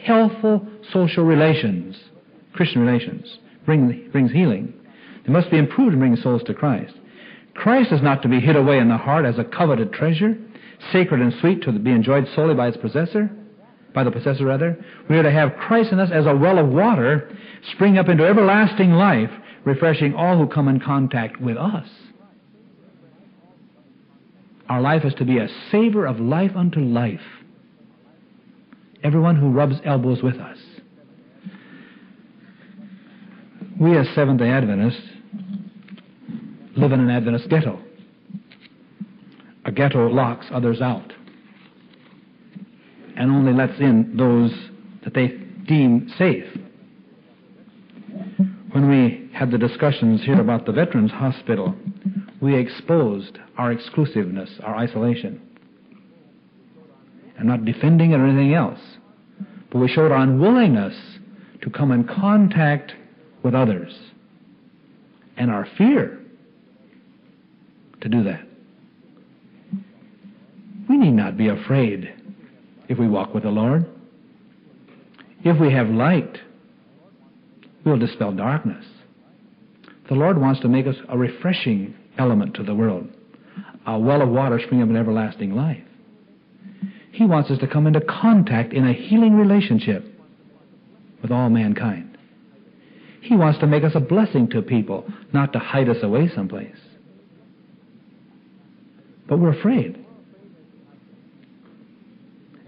healthful social relations, Christian relations, brings healing. They must be improved in bringing souls to Christ. Christ is not to be hid away in the heart as a coveted treasure, sacred and sweet to be enjoyed solely by the possessor. We are to have Christ in us as a well of water, spring up into everlasting life, refreshing all who come in contact with us. Our life is to be a savor of life unto life. Everyone who rubs elbows with us. We as Seventh-day Adventists live in an Adventist ghetto. A ghetto locks others out and only lets in those that they deem safe. When we had the discussions here about the Veterans Hospital, we exposed our exclusiveness, our isolation. I'm not defending it or anything else, but we showed our unwillingness to come in contact with others and our fear to do that. We need not be afraid if we walk with the Lord. If we have light, we'll dispel darkness. The Lord wants to make us a refreshing element to the world, a well of water spring up in everlasting life. He wants us to come into contact in a healing relationship with all mankind. He wants to make us a blessing to people, not to hide us away someplace. But we're afraid.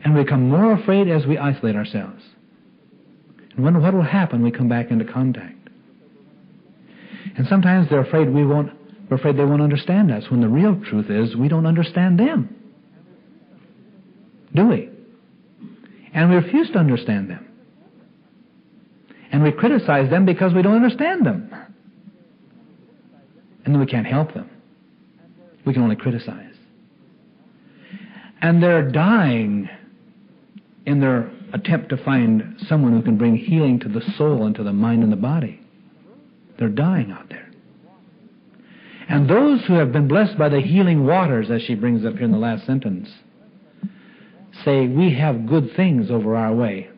And we become more afraid as we isolate ourselves. And when what will happen, we come back into contact. And sometimes they're afraid we're afraid they won't understand us, when the real truth is we don't understand them. Do we? And we refuse to understand them. And we criticize them because we don't understand them. And then we can't help them. We can only criticize. And they're dying in their attempt to find someone who can bring healing to the soul and to the mind and the body. They're dying out there. And those who have been blessed by the healing waters, as she brings up here in the last sentence, say, we have good things over our way.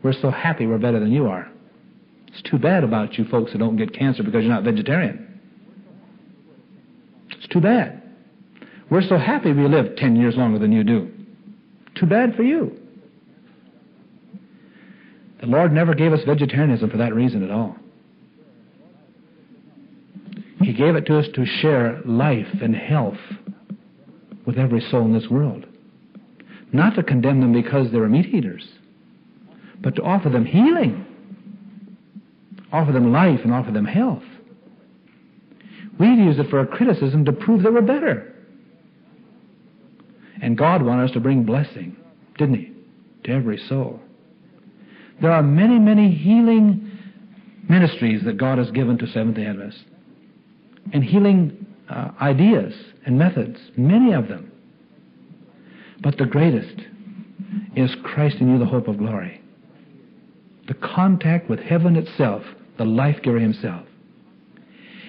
We're so happy we're better than you are. It's too bad about you folks that don't get cancer because you're not vegetarian. It's too bad. We're so happy we live 10 years longer than you do. Too bad for you. The Lord never gave us vegetarianism for that reason at all. He gave it to us to share life and health with every soul in this world. Not to condemn them because they're meat eaters, but to offer them healing, offer them life, and offer them health. We've used it for a criticism to prove that we're better. And God wanted us to bring blessing, didn't He, to every soul. There are many, many healing ministries that God has given to Seventh-day Adventists. And healing ideas and methods, many of them. But the greatest is Christ in you, the hope of glory. The contact with heaven itself, the life-giver himself.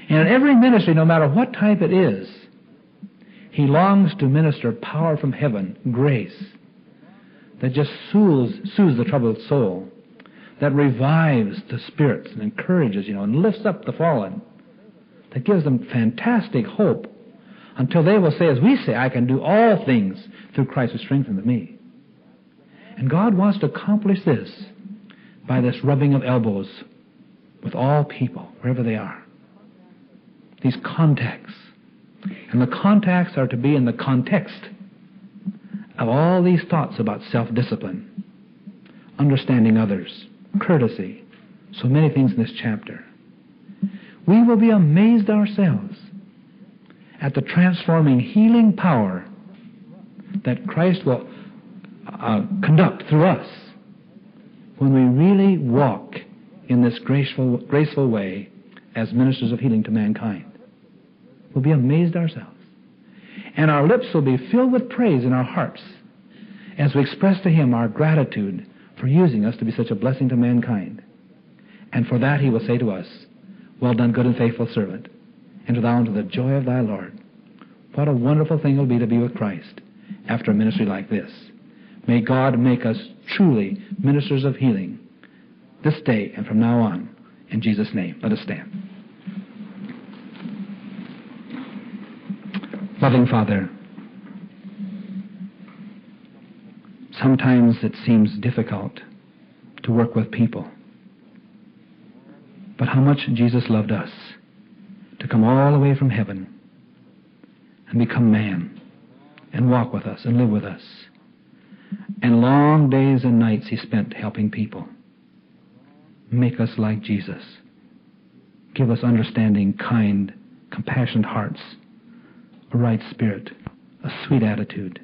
And in every ministry, no matter what type it is, he longs to minister power from heaven, grace, that just soothes the troubled soul, that revives the spirits and encourages, and lifts up the fallen, that gives them fantastic hope until they will say, as we say, I can do all things through Christ who strengthens me. And God wants to accomplish this by this rubbing of elbows with all people, wherever they are. These contacts. And the contacts are to be in the context of all these thoughts about self-discipline, understanding others, courtesy, so many things in this chapter. We will be amazed ourselves at the transforming, healing power that Christ will conduct through us when we really walk in this graceful way as ministers of healing to mankind. We'll be amazed ourselves. And our lips will be filled with praise in our hearts as we express to Him our gratitude for using us to be such a blessing to mankind. And for that He will say to us, well done, good and faithful servant. Enter thou into the joy of thy Lord. What a wonderful thing it will be to be with Christ after a ministry like this. May God make us truly ministers of healing this day and from now on. In Jesus' name, let us stand. Loving Father, sometimes it seems difficult to work with people. But how much Jesus loved us to come all the way from heaven and become man and walk with us and live with us. And long days and nights He spent helping people. Make us like Jesus. Give us understanding, kind, compassionate hearts, a right spirit, a sweet attitude.